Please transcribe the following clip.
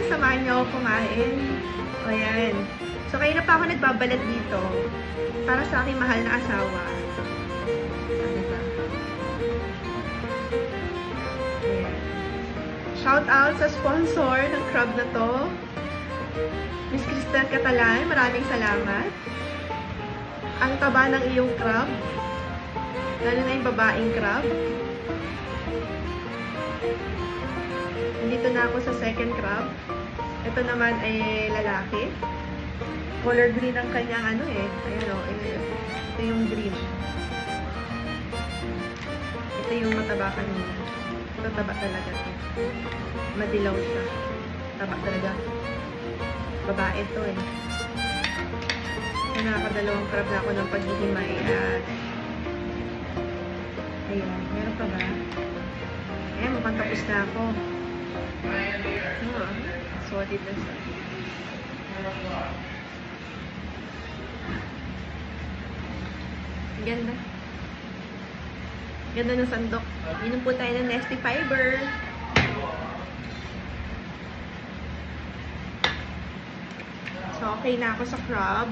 Samahan niyo ako kumain. O yan. So, kayo na pa ako nagbabalat dito para sa aking mahal na asawa. Ano ba? Ayan. Shout out sa sponsor ng crab na to. Miss Cristel Catalan, maraming salamat. Ang taba ng iyong crab. Lalo na yung babaeng crab. Nandito na ako sa second crab. Ito naman ay lalaki. Color green ang kanyang ano eh. Ayan o. Ito yung green. Ito yung mataba kanina. Ito taba talaga ito. Madilaw siya. Taba talaga. Babae ito eh. Nakakadalawang crab na ako ng paghihimay at ayan. Meron pa ba? Ayan, mukhang tapos na ako. Sorted na siya. Ganda. Ganda ng sandok. Inom po tayo ng Nesty Fiber. So, okay na ako sa crab.